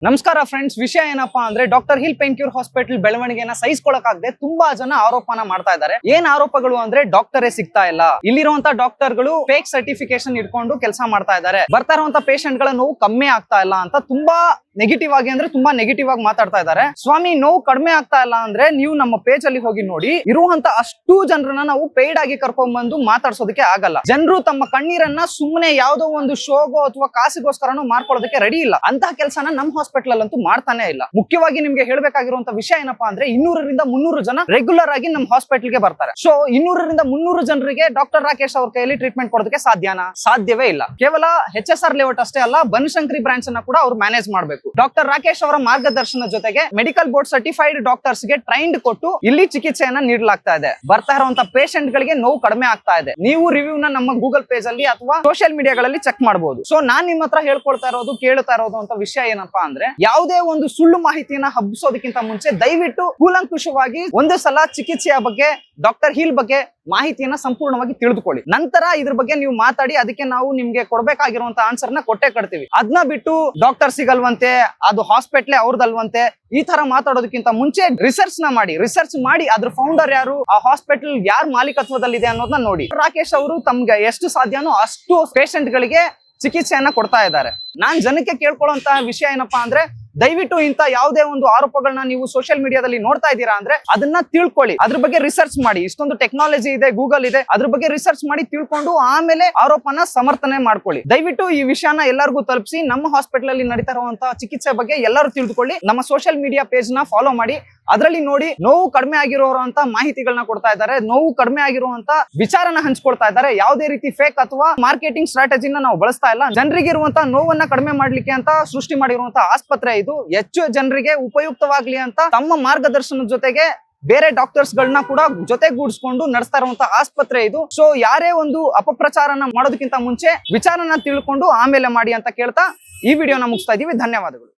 ನಮಸ್ಕಾರ ಫ್ರೆಂಡ್ಸ್, ವಿಷಯ ಏನಪ್ಪಾ ಅಂದ್ರೆ doctor hill pain cure hospital ಬೆಳವಣಿಗೆನ ಸಹಿಸಿಕೊಳ್ಳಕ್ಕಾಗದೆ ತುಂಬಾ ಜನ ಆರೋಪನ ಮಾಡ್ತಾ ಇದ್ದಾರೆ. ಏನ್ ಆರೋಪಗಳು ಅಂದ್ರೆ ಡಾಕ್ಟರೇ ಸಿಗ್ತಾ ಇಲ್ಲ, ಇಲ್ಲಿರುವಂತ ಡಾಕ್ಟರ್ಗಳು ಫೇಕ್ ಸರ್ಟಿಫಿಕೇಶನ್ ಇಟ್ಕೊಂಡು ಕೆಲಸ ಮಾಡ್ತಾ ಇದ್ದಾರೆ, ಬರ್ತಾ ಇರುವಂತ ಪೇಷಂಟ್ ಗಳ ನೋವು ಕಮ್ಮಿ ಆಗ್ತಾ ಇಲ್ಲ ಅಂತ ತುಂಬಾ ನೆಗೆಟಿವ್ ಆಗಿ ಅಂದ್ರೆ ತುಂಬಾ ನೆಗೆಟಿವ್ ಆಗಿ ಮಾತಾಡ್ತಾ ಇದ್ದಾರೆ. ಸ್ವಾಮಿ, ನೋವು ಕಡಿಮೆ ಆಗ್ತಾ ಇಲ್ಲ ಅಂದ್ರೆ ನೀವು ನಮ್ಮ ಪೇಜ್ ಅಲ್ಲಿ ಹೋಗಿ ನೋಡಿ, ಇರುವಂತ ಅಷ್ಟು ಜನರನ್ನ ನಾವು ಪೇಯ್ಡ್ ಆಗಿ ಕರ್ಕೊಂಡ್ ಬಂದು ಮಾತಾಡ್ಸೋದಕ್ಕೆ ಆಗಲ್ಲ. ಜನರು ತಮ್ಮ ಕಣ್ಣೀರನ್ನ ಸುಮ್ಮನೆ ಯಾವ್ದೋ ಒಂದು ಶೋಗೋ ಅಥವಾ ಕಾಸಿಗೋಸ್ಕರನೋ ಮಾಡ್ಕೊಳ್ಳೋದಕ್ಕೆ ರೆಡಿ ಇಲ್ಲ. ಅಂತಹ ಕೆಲಸನ ನಮ್ಮ ಹಾಸ್ಪಿಟಲ್ ಅಲ್ಲಂತೂ ಮಾಡ್ತಾನೆ ಇಲ್ಲ. ಮುಖ್ಯವಾಗಿ ನಿಮ್ಗೆ ಹೇಳ್ಬೇಕಾಗಿರುವಂತ ವಿಷಯ ಏನಪ್ಪಾ ಅಂದ್ರೆ 200ರಿಂದ 300 ಜನ ರೆಗ್ಯುಲರ್ ಆಗಿ ನಮ್ಮ ಹಾಸ್ಪಿಟಲ್ ಗೆ ಬರ್ತಾರೆ. ಸೊ 200ರಿಂದ 300 ಜನರಿಗೆ ಡಾಕ್ಟರ್ ರಾಕೇಶ್ ಅವ್ರ ಕೈಯಲ್ಲಿ ಟ್ರೀಟ್ಮೆಂಟ್ ಕೊಡೋದಕ್ಕೆ ಸಾಧ್ಯನಾ? ಸಾಧ್ಯವೇ ಇಲ್ಲ. ಕೇವಲ HSR ಲೇಔಟ್ ಅಷ್ಟೇ ಅಲ್ಲ, ಬನಶಂಕರಿ ಬ್ರಾಂಚ್ ಅನ್ನ ಕೂಡ ಅವ್ರು ಮ್ಯಾನೇಜ್ ಮಾಡಬೇಕು. ಡಾಕ್ಟರ್ ರಾಕೇಶ್ ಅವರ ಮಾರ್ಗದರ್ಶನ ಜೊತೆಗೆ ಮೆಡಿಕಲ್ ಬೋರ್ಡ್ ಸರ್ಟಿಫೈಡ್ ಡಾಕ್ಟರ್ಸ್ ಗೆ ಟ್ರೈನ್ಡ್ ಕೊಟ್ಟು ಇಲ್ಲಿ ಚಿಕಿತ್ಸೆಯನ್ನ ನೀಡಲಾಗ್ತಾ ಇದೆ. ಬರ್ತಾ ಇರುವಂತ ಪೇಷಂಟ್ ಗಳಿಗೆ ನೋವು ಕಡಿಮೆ ಆಗ್ತಾ ಇದೆ. ನೀವು ರಿವ್ಯೂ ನ ನಮ್ಮ ಗೂಗಲ್ ಪೇಜ್ ಅಲ್ಲಿ ಅಥವಾ ಸೋಷಿಯಲ್ ಮೀಡಿಯಾಗಳಲ್ಲಿ ಚೆಕ್ ಮಾಡಬಹುದು. ಸೊ ನಾನ್ ನಿಮ್ಮ ಹತ್ರ ಹೇಳ್ಕೊಳ್ತಾ ಇರೋದು, ಕೇಳ್ತಾ ಇರೋದು ಅಂತ ವಿಷಯ ಏನಪ್ಪಾ ಅಂದ್ರೆ, ಯಾವುದೇ ಒಂದು ಸುಳ್ಳು ಮಾಹಿತಿಯನ್ನ ಹಬ್ಬಿಸೋದಕ್ಕಿಂತ ಮುಂಚೆ ದಯವಿಟ್ಟು ಕೂಲಂಕುಷವಾಗಿ ಒಂದು ಸಲ ಚಿಕಿತ್ಸೆಯ ಬಗ್ಗೆ, ಡಾಕ್ಟರ್ ಹೀಲ್ ಬಗ್ಗೆ ಮಾಹಿತಿಯನ್ನ ಸಂಪೂರ್ಣವಾಗಿ ತಿಳಿದುಕೊಳ್ಳಿ. ನಂತರ ಇದ್ರ ಬಗ್ಗೆ ನೀವು ಮಾತಾಡಿ, ಅದಕ್ಕೆ ನಾವು ನಿಮ್ಗೆ ಕೊಡ್ಬೇಕಾಗಿರುವಂತ ಆನ್ಸರ್ ನ ಕೊಟ್ಟೆ ಕೊಡ್ತೀವಿ. ಅದನ್ನ ಬಿಟ್ಟು ಡಾಕ್ಟರ್ ಸಿಗಲ್ವಂತೆ, ಅದು ಹಾಸ್ಪಿಟ್ಲೇ ಅವ್ರದಲ್ವಂತೆ, ಈ ತರ ಮಾತಾಡೋದಕ್ಕಿಂತ ಮುಂಚೆ ರಿಸರ್ಚ್ ಮಾಡಿ ಅದ್ರ ಫೌಂಡರ್ ಯಾರು, ಆ ಹಾಸ್ಪಿಟಲ್ ಯಾರ ಮಾಲೀಕತ್ವದಲ್ಲಿದೆ ಅನ್ನೋದನ್ನ ನೋಡಿ. ರಾಕೇಶ್ ಅವರು ತಮ್ಗೆ ಎಷ್ಟು ಸಾಧ್ಯನೋ ಅಷ್ಟು ಪೇಷಂಟ್ ಗಳಿಗೆ ಚಿಕಿತ್ಸೆಯನ್ನ ಕೊಡ್ತಾ ಇದ್ದಾರೆ. ನಾನ್ ಜನಕ್ಕೆ ಕೇಳ್ಕೊಳ್ಳುವಂತ ವಿಷಯ ಏನಪ್ಪಾ ಅಂದ್ರೆ, ದಯವಿಟ್ಟು ಇಂತ ಯಾವುದೇ ಒಂದು ಆರೋಪಗಳನ್ನ ನೀವು ಸೋಷಿಯಲ್ ಮೀಡಿಯಾದಲ್ಲಿ ನೋಡ್ತಾ ಇದ್ದೀರಾ ಅಂದ್ರೆ ಅದನ್ನ ತಿಳ್ಕೊಳ್ಳಿ, ಅದ್ರ ಬಗ್ಗೆ ರಿಸರ್ಚ್ ಮಾಡಿ. ಇಷ್ಟೊಂದು ಟೆಕ್ನಾಲಜಿ ಇದೆ, ಗೂಗಲ್ ಇದೆ, ಅದ್ರ ಬಗ್ಗೆ ರಿಸರ್ಚ್ ಮಾಡಿ ತಿಳ್ಕೊಂಡು ಆಮೇಲೆ ಆರೋಪನ ಸಮರ್ಥನೆ ಮಾಡ್ಕೊಳ್ಳಿ. ದಯವಿಟ್ಟು ಈ ವಿಷಯನ ಎಲ್ಲರಿಗೂ ತಲುಪಿಸಿ. ನಮ್ಮ ಹಾಸ್ಪಿಟಲ್ ಅಲ್ಲಿ ನಡೀತಾ ಇರುವಂತಹ ಚಿಕಿತ್ಸೆ ಬಗ್ಗೆ ಎಲ್ಲರೂ ತಿಳಿದುಕೊಳ್ಳಿ. ನಮ್ಮ ಸೋಷಿಯಲ್ ಮೀಡಿಯಾ ಪೇಜ್ ನ ಫಾಲೋ ಮಾಡಿ. ಅದರಲ್ಲಿ ನೋಡಿ, ನೋವು ಕಡಿಮೆ ಆಗಿರುವಂತ ಮಾಹಿತಿಗಳನ್ನ ಕೊಡ್ತಾ ಇದ್ದಾರೆ, ನೋವು ಕಡಿಮೆ ಆಗಿರುವಂತ ವಿಚಾರನ ಹಂಚ್ಕೊಳ್ತಾ ಇದ್ದಾರೆ. ಯಾವುದೇ ರೀತಿ ಫೇಕ್ ಅಥವಾ ಮಾರ್ಕೆಟಿಂಗ್ ಸ್ಟ್ರಾಟಜಿನ ನಾವು ಬಳಸ್ತಾ ಇಲ್ಲ. ಜನರಿಗೆ ಇರುವಂತ ನೋವನ್ನ ಕಡಿಮೆ ಮಾಡ್ಲಿಕ್ಕೆ ಅಂತ ಸೃಷ್ಟಿ ಮಾಡಿರುವಂತ ಆಸ್ಪತ್ರೆ ಇದು. ಹೆಚ್ಚು ಜನರಿಗೆ ಉಪಯುಕ್ತವಾಗ್ಲಿ ಅಂತ ತಮ್ಮ ಮಾರ್ಗದರ್ಶನದ ಜೊತೆಗೆ ಬೇರೆ ಡಾಕ್ಟರ್ಸ್ ಗಳನ್ನ ಕೂಡ ಜೊತೆಗೂಡಿಸ್ಕೊಂಡು ನಡೆಸ್ತಾ ಇರುವಂತ ಆಸ್ಪತ್ರೆ ಇದು. ಸೊ ಯಾರೇ ಒಂದು ಅಪಪ್ರಚಾರನ ಮಾಡೋದಕ್ಕಿಂತ ಮುಂಚೆ ವಿಚಾರನ ತಿಳ್ಕೊಂಡು ಆಮೇಲೆ ಮಾಡಿ ಅಂತ ಕೇಳ್ತಾ ಈ ವಿಡಿಯೋನ ಮುಗಿಸ್ತಾ ಇದೀವಿ. ಧನ್ಯವಾದಗಳು.